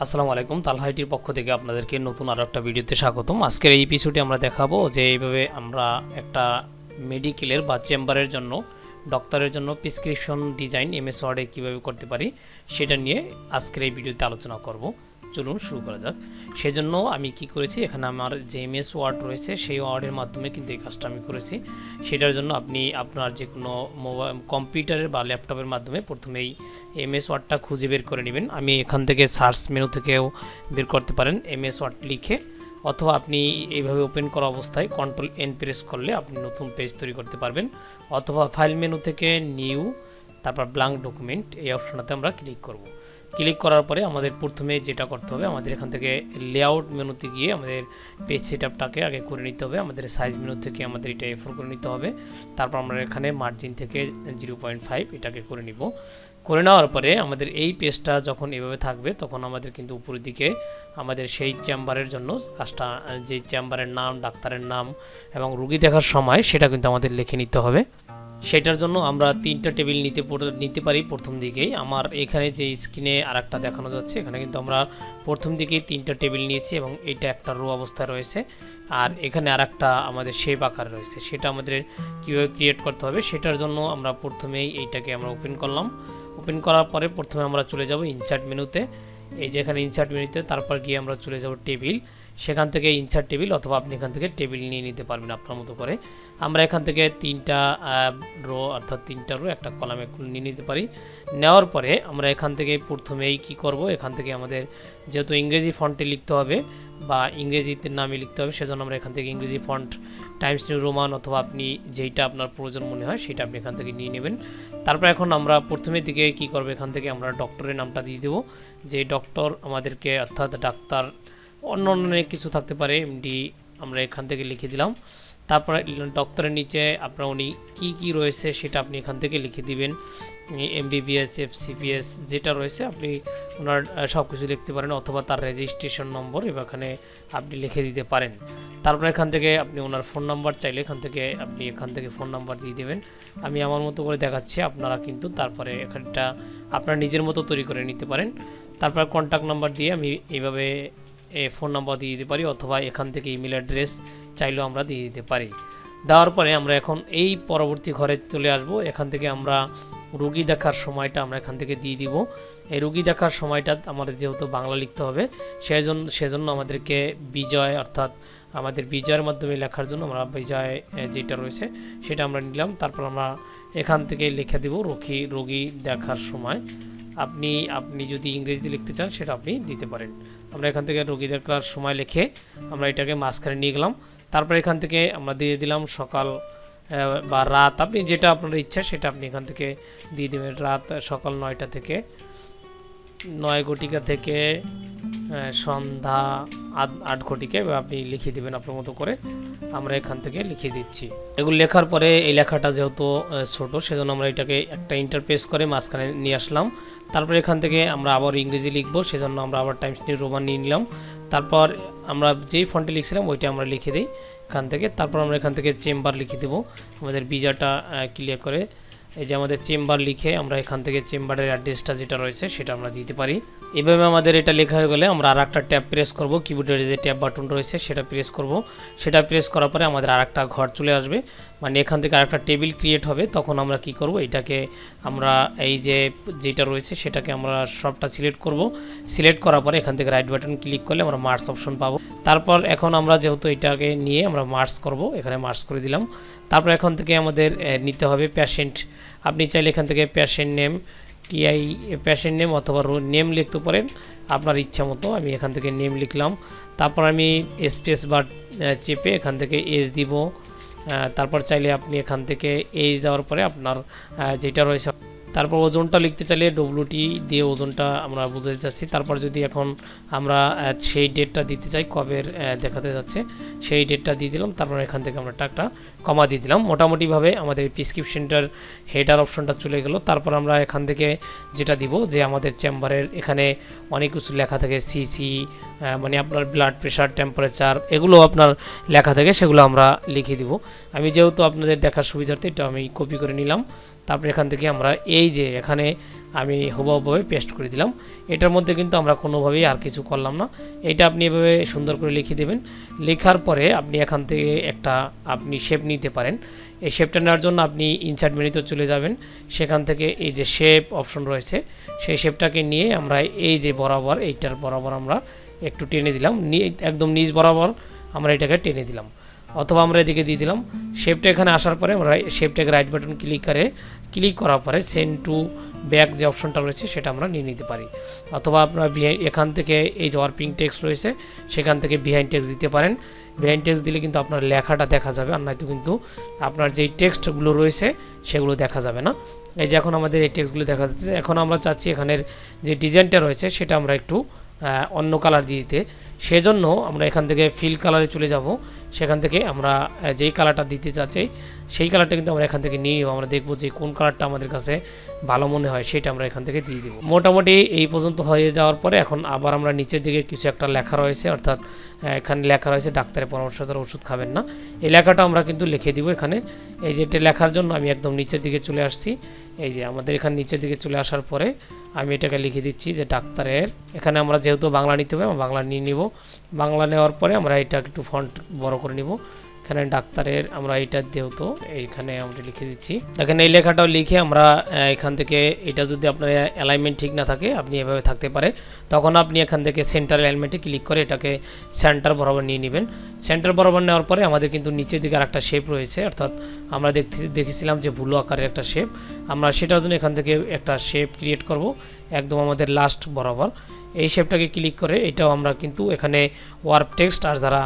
আসসালামু আলাইকুম, তালহাইটির পক্ষ থেকে আপনাদেরকে নতুন আরও একটা ভিডিওতে স্বাগতম। আজকের এই এপিসোডে আমরা দেখাবো যে এইভাবে আমরা একটা মেডিকেলের বা চেম্বারের জন্য ডক্টরের জন্য প্রেসক্রিপশন ডিজাইন এমএস ওয়ার্ডে কীভাবে করতে পারি সেটা নিয়ে আজকের এই ভিডিওতে আলোচনা করব। চলুন শুরু করা যাক। সেজন্য আমি কি করেছি, এখানে আমার যে এমএস ওয়ার্ড রয়েছে সেই ওয়ার্ডের মাধ্যমে কিন্তু এই কাজটা আমি করেছি। সেটার জন্য আপনি আপনার যে কোনো মোবাইল কম্পিউটারের বা ল্যাপটপের মাধ্যমে প্রথমেই এমএস ওয়ার্ডটা খুঁজে বের করে নেবেন। আমি এখান থেকে সার্চ মেনু থেকেও বের করতে পারেন এমএস ওয়ার্ড লিখে, অথবা আপনি এইভাবে ওপেন করা অবস্থায় কন্ট্রোল এন প্রেস করলে আপনি নতুন পেজ তৈরি করতে পারবেন, অথবা ফাইল মেনু থেকে নিউ তারপর ব্ল্যাঙ্ক ডকুমেন্ট এই অপশনটাতে আমরা ক্লিক করব। ক্লিক করার পরে আমাদের প্রথমে যেটা করতে হবে, আমাদের এখান থেকে লেআউট মেনুতে গিয়ে আমাদের পেজ সেটআপটাকে আগে করে নিতে হবে। আমাদের সাইজ মেনু থেকে আমাদের এটা A4 করে নিতে হবে। তারপর আমরা এখানে মার্জিন থেকে 0.5 এটাকে করে নিব। করে নেওয়ার পরে আমাদের এই পেজটা যখন এভাবে থাকবে তখন আমাদের কিন্তু উপরের দিকে আমাদের সেই চেম্বারের জন্য কাজটা, যে চেম্বারের নাম, ডাক্তারের নাম এবং রোগী দেখার সময় সেটা কিন্তু আমাদের লিখে নিতে হবে। সেটার জন্য আমরা 3টা টেবিল নিতে পারি প্রথম দিকেই। আমার এখানে যে স্ক্রিনে আরেকটা দেখানো যাচ্ছে, এখানে কিন্তু আমরা প্রথম দিকেই 3টা টেবিল নিয়েছি এবং এটা একটা রো অবস্থায় রয়েছে, আর এখানে আরেকটা আমাদের শেপ আকার রয়েছে। সেটা আমাদের কীভাবে ক্রিয়েট করতে হবে সেটার জন্য আমরা প্রথমেই এইটাকে আমরা ওপেন করলাম। ওপেন করার পরে প্রথমে আমরা চলে যাব ইনসার্ট মেনুতে। এই যে এখানে ইনসার্ট মেনুতে, তারপর গিয়ে আমরা চলে যাব টেবিল। সেখান থেকে ইনসার্ট টেবিল, অথবা আপনি এখান থেকে টেবিল নিয়ে নিতে পারবেন আপনার মতো করে। আমরা এখান থেকে 3টা রো অর্থাৎ 3টা রো একটা কলামে নিয়ে নিতে পারি। নেওয়ার পরে আমরা এখান থেকে প্রথমেই কি করব, এখান থেকে আমাদের যেহেতু ইংরেজি ফন্টে লিখতে হবে বা ইংরেজিতে নামে লিখতে হবে, সেজন্য আমরা এখান থেকে ইংরেজি ফন্ট টাইমস নিউ রোমান অথবা আপনি যেইটা আপনার প্রয়োজন মনে হয় সেটা আপনি এখান থেকে নিয়ে নেবেন। তারপর এখন আমরা প্রথমের দিকে কি করব, এখান থেকে আমরা ডক্টরের নামটা দিয়ে দেবো। যে ডক্টর আমাদেরকে, অর্থাৎ ডাক্তার, অন্য কিছু থাকতে পারে, এমডি আমরা এখান থেকে লিখে দিলাম। তারপরে ডক্টরের নিচে আপনার উনি কি রয়েছে সেটা আপনি এখান থেকে লিখে দিবেন। এমবিবিএস, এফসিপিএস যেটা রয়েছে আপনি ওনার সব কিছু লিখতে পারেন, অথবা তার রেজিস্ট্রেশন নম্বর এখানে আপনি লিখে দিতে পারেন। তারপর এখান থেকে আপনি ওনার ফোন নাম্বার চাইলে এখান থেকে ফোন নাম্বার দিয়ে দেবেন। আমি আমার মতো করে দেখাচ্ছি, আপনারা কিন্তু তারপরে এখানটা আপনার নিজের মতো তৈরি করে নিতে পারেন। তারপর কন্ট্যাক্ট নাম্বার দিয়ে আমি এইভাবে ফোন নাম্বার দিয়ে দিতে পারি, অথবা এখান থেকে ইমেল অ্যাড্রেস চাইলেও আমরা দিয়ে দিতে পারি। দেওয়ার পরে আমরা এখন এই পরবর্তী ঘরে চলে আসব। এখান থেকে আমরা রোগী দেখার সময়টা আমরা এখান থেকে দিয়ে দিব। এই রোগী দেখার সময়টা আমাদের যেহেতু বাংলা লিখতে হবে, সেজন্য আমাদেরকে বিজয়, অর্থাৎ আমাদের বিজয়ের মাধ্যমে লেখার জন্য আমরা বিজয় যেটা রয়েছে সেটা আমরা নিলাম। তারপর আমরা এখান থেকে লিখে দিব রোগী দেখার সময়। আপনি যদি ইংরেজিতে লিখতে চান সেটা আপনি দিতে পারেন। আমরা এখান থেকে রোগী দেখার সময় লিখে আমরা এটাকে মাঝখানে নিয়ে গেলাম। তারপর এখান থেকে আমরা দিয়ে দিলাম সকাল বা রাত, আপনি যেটা আপনার ইচ্ছা সেটা আপনি এখান থেকে দিয়ে দেবেন। রাত সকাল 9টা থেকে 9 ঘটিকা থেকে সন্ধ্যা 8 ঘটিকা, আপনি লিখে দেবেন আপনার মতো করে। আমরা এখান থেকে লিখে দিচ্ছি। এগুলো লেখার পরে এই লেখাটা যেহেতু ছোট, সেজন্য আমরা এটাকে একটা ইন্টারপ্রেস করে মাঝখানে নিয়ে আসলাম। তারপর এখান থেকে আমরা আবার ইংরেজি লিখবো, সেজন্য আমরা আবার টাইমস নিউ রোমান নিয়ে নিলাম। তারপর আমরা যেই ফন্টে লিখছিলাম ওইটা আমরা লিখে দিই এখান থেকে। তারপর আমরা এখান থেকে চেম্বার লিখে দেবো, আমাদের বিজাটা ক্লিয়ার করে। এই যে আমাদের চেম্বার লিখে আমরা এখান থেকে চেম্বারের অ্যাড্রেসটা যেটা রয়েছে সেটা আমরা দিতে পারি। এভাবে আমাদের এটা লেখা হয়ে গেলে আমরা আর একটা ট্যাব প্রেস করব, কিবোর্ডের যে ট্যাব বাটন রয়েছে সেটা প্রেস করব। সেটা প্রেস করার পরে আমাদের আর একটা ঘর চলে আসবে, মানে এখান থেকে আরেকটা টেবিল ক্রিয়েট হবে। তখন আমরা কি করব, এটাকে আমরা এই যেটা রয়েছে সেটাকে আমরা সবটা সিলেক্ট করব। সিলেক্ট করার পরে এখান থেকে রাইট বাটন ক্লিক করলে আমরা মার্জ অপশন পাবো। তারপর এখন আমরা যেহেতু এটাকে নিয়ে আমরা মার্জ করব, এখানে মার্জ করে দিলাম। তারপর এখান থেকে আমাদের নিতে হবে পেশেন্ট। আপনি চাইলে এখান থেকে পেশেন্ট নেম অথবা নেম লিখতে পারেন আপনার ইচ্ছা মতো। আমি এখান থেকে নেম লিখলাম। তারপর আমি স্পেস বার চেপে এখান থেকে এজ দিব। তারপর চাইলে আপনি এখান থেকে এজ দেওয়ার পরে আপনার যেটা রয়েছে, তারপর ওজনটা লিখতে চাইলে ডব্লিউটি দিয়ে ওজনটা আমরা বুঝাতে চাচ্ছি। তারপর যদি এখন আমরা সেই ডেটটা দিতে চাই, কবের দেখাতে যাচ্ছে সেই ডেটটা দিয়ে দিলাম। তারপর এখান থেকে আমরা একটা কমা দিয়ে দিলাম। মোটামুটিভাবে আমাদের প্রেসক্রিপশনটার হেডার অপশনটা চলে গেল। তারপর আমরা এখান থেকে যেটা দিব, যে আমাদের চেম্বারের এখানে অনেক কিছু লেখা থাকে, সিসি মানে আপনার ব্লাড প্রেশার, টেম্পারেচার, এগুলো আপনার লেখা থাকে, সেগুলো আমরা লিখে দিব। আমি যেহেতু আপনাদের দেখার সুবিধার্থে এটা আমি কপি করে নিলাম। তারপর এখান থেকে আমরা এই যে এখানে আমি হুবহুভাবে পেস্ট করে দিলাম। এটার মধ্যে কিন্তু আমরা কোনোভাবেই আর কিছু করলাম না। এটা আপনি এভাবে সুন্দর করে লিখে দেবেন। লেখার পরে আপনি এখান থেকে একটা আপনি শেপ নিতে পারেন। এই শেপটা নেওয়ার জন্য আপনি ইনসার্ট মেনুতে চলে যাবেন। সেখান থেকে এই যে শেপ অপশন রয়েছে সেই শেপটাকে নিয়ে আমরা এই যে বরাবর এইটার বরাবর আমরা একটু টেনে দিলাম, একদম নিচ বরাবর আমরা এটাকে টেনে দিলাম, অথবা আমরা এদিকে দিয়ে দিলাম। শেপটা এখানে আসার পরে আমরা শেপটাকে রাইট বাটন ক্লিক করার পরে সেন্ড টু ব্যাক যে অপশনটা রয়েছে সেটা আমরা নিয়ে নিতে পারি। অথবা আপনারা এখান থেকে এই যে ওয়ার্পিং টেক্সট রয়েছে সেখান থেকে বিহাইন্ড টেক্সট দিতে পারেন। বিহাইন্ড টেক্সট দিলে কিন্তু আপনার লেখাটা দেখা যাবে, আর নয়তো কিন্তু আপনার যেই টেক্সটগুলো রয়েছে সেগুলো দেখা যাবে না। এই যে এখন আমাদের এই টেক্সটগুলো দেখা যাচ্ছে। এখন আমরা চাচ্ছি এখানের যে ডিজাইনটা রয়েছে সেটা আমরা একটু অন্য কালার দিয়ে দিতে। সেজন্য আমরা এখান থেকে ফিল কালারে চলে যাব। সেখান থেকে আমরা যেই কালারটা দিতে চাচ্ছি সেই কালারটা কিন্তু আমরা এখান থেকে নিয়ে নিব। আমরা দেখব যে কোন কালারটা আমাদের কাছে ভালো মনে হয় সেটা আমরা এখান থেকে দিয়ে দিব। মোটামুটি এই পর্যন্ত হয়ে যাওয়ার পরে এখন আবার আমরা নিচের দিকে কিছু একটা লেখা রয়েছে, অর্থাৎ এখানে লেখা রয়েছে ডাক্তারের পরামর্শ ছাড়া ওষুধ খাবেন না। এই লেখাটা আমরা কিন্তু লিখে দিব এখানে। এই যে এটা লেখার জন্য আমি একদম নিচের দিকে চলে আসছি। এই যে আমাদের এখানে নিচের দিকে চলে আসার পরে আমি এটাকে লিখে দিচ্ছি যে ডাক্তারের, এখানে আমরা যেহেতু বাংলা নিতে হবে আমরা বাংলা নিয়ে নিব। বাংলা নেওয়ার পরে আমরা এটা একটু ফন্ট বড় করে নিব। এখানে ডাক্তারের আমরা এটা যেহেতু এইখানে আমরা লিখে দিচ্ছি। এখানে এই লেখাটাও লিখে আমরা এখান থেকে এটা যদি আপনার অ্যালাইনমেন্ট ঠিক না থাকে আপনি এভাবে থাকতে পারে, তখন আপনি এখান থেকে সেন্টার অ্যালাইনমেন্টে ক্লিক করে এটাকে সেন্টার বরাবর নিয়ে নেবেন। সেন্টার বরাবর নেওয়ার পরে আমাদের কিন্তু নিচের দিকে আরেকটা শেপ রয়েছে, অর্থাৎ আমরা দেখেছিলাম যে ভুলো আকারের একটা শেপ। আমরা সেটার জন্য এখান থেকে একটা শেপ ক্রিয়েট করব একদম আমাদের লাস্ট বরাবর। এই শেপটাকে ক্লিক করে এটাও আমরা কিন্তু এখানে ওয়ার্প টেক্সট আর যারা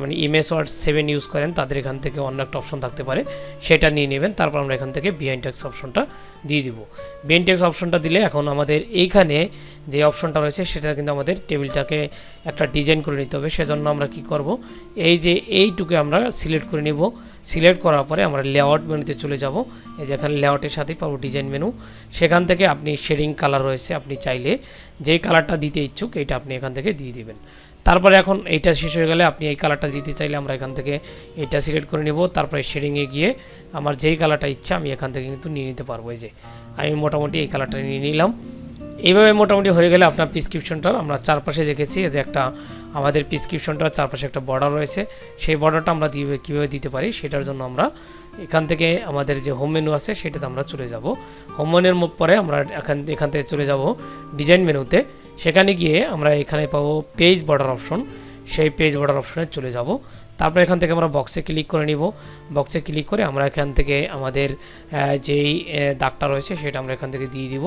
মানে ইমেজ ওয়ার্ড 7 ইউজ করেন তাদের এখান থেকে অন্য একটা অপশন থাকতে পারে সেটা নিয়ে নেবেন। তারপর আমরা এখান থেকে বিহাইন্ড টেক্সট অপশনটা দিয়ে দিব। বিহাইন্ড টেক্সট অপশনটা দিলে এখন আমাদের এইখানে যে অপশনটা রয়েছে সেটা কিন্তু আমাদের টেবিলটাকে একটা ডিজাইন করে নিতে হবে। সেজন্য আমরা কি করব, এই যে এইটুকু আমরা সিলেক্ট করে নিব। সিলেক্ট করার পরে আমরা লেআউট মেনুতে চলে যাব। এই যে এখানে লেআউটের সাথেই পাবো ডিজাইন মেনু। সেখান থেকে আপনি শেডিং কালার রয়েছে, আপনি চাইলে যেই কালারটা দিতে ইচ্ছুক এইটা আপনি এখান থেকে দিয়ে দিবেন। তারপরে এখন এইটা শেষ হয়ে গেলে আপনি এই কালারটা দিতে চাইলে আমরা এখান থেকে এইটা সিলেক্ট করে নেব। তারপরে শেডিংয়ে গিয়ে আমার যেই কালারটা ইচ্ছা আমি এখান থেকে কিন্তু নিয়ে নিতে পারবো। এই যে আমি মোটামুটি এই কালারটা নিয়ে নিলাম। এইভাবে মোটামুটি হয়ে গেলে আপনার প্রেসক্রিপশনটার আমরা চারপাশে দেখেছি যে একটা আমাদের প্রেসক্রিপশনটার চারপাশে একটা বর্ডার রয়েছে। সেই বর্ডারটা আমরা কীভাবে দিতে পারি সেটার জন্য আমরা এখান থেকে আমাদের যে হোম মেনু আছে সেটাতে আমরা চলে যাব। হোম মেনুর পরে আমরা এখান থেকে চলে যাব ডিজাইন মেনুতে। সেখানে গিয়ে আমরা এখানে পাবো পেজ বর্ডার অপশন, সেই পেজ বর্ডার অপশনে চলে যাব। তারপর এখান থেকে আমরা বক্সে ক্লিক করে নিব। বক্সে ক্লিক করে আমরা এখান থেকে আমাদের যেই দাগটা রয়েছে সেটা আমরা এখান থেকে দিয়ে দিব।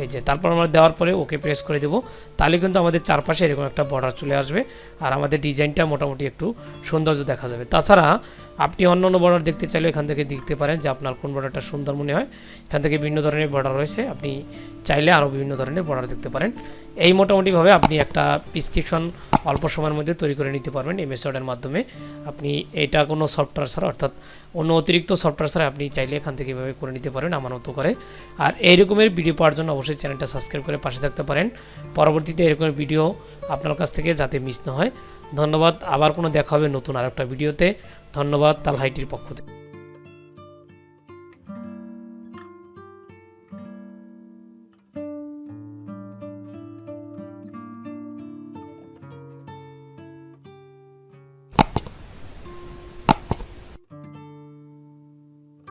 এই যে তারপর আমরা দেওয়ার পরে ওকে প্রেস করে দেব। তাহলে কিন্তু আমাদের চারপাশে এরকম একটা বর্ডার চলে আসবে আর আমাদের ডিজাইনটা মোটামুটি একটু সৌন্দর্য দেখা যাবে। তাছাড়া আপনি অন্য অন্য বর্ডার দেখতে চাইলে এখান থেকে দেখতে পারেন যে আপনার কোন বর্ডারটা সুন্দর মনে হয়। এখান থেকে বিভিন্ন ধরনের বর্ডার রয়েছে, আপনি চাইলে আরও বিভিন্ন ধরনের বর্ডার দেখতে পারেন। এই মোটামুটিভাবে আপনি একটা প্রেসক্রিপশন অল্প সময়ের মধ্যে তৈরি করে নিতে পারবেন এই মেথডের মাধ্যমে। আপনি এটা কোনো সফটওয়্যার ছাড়া, অর্থাৎ অন্য অতিরিক্ত সফটওয়্যার ছাড়া আপনি চাইলে এখান থেকে এভাবে করে নিতে পারেন আমার মতো করে। আর এই রকমের ভিডিও পাওয়ার জন্য অবশ্যই চ্যানেলটা সাবস্ক্রাইব করে পাশে থাকতে পারেন পরবর্তীতে এরকমের ভিডিও আপনার কাছ থেকে যাতে মিস না হয়। ধন্যবাদ। আবার কোনো দেখা হবে নতুন আরেকটা ভিডিওতে। ধন্যবাদ তাল হাইটির পক্ষ থেকে।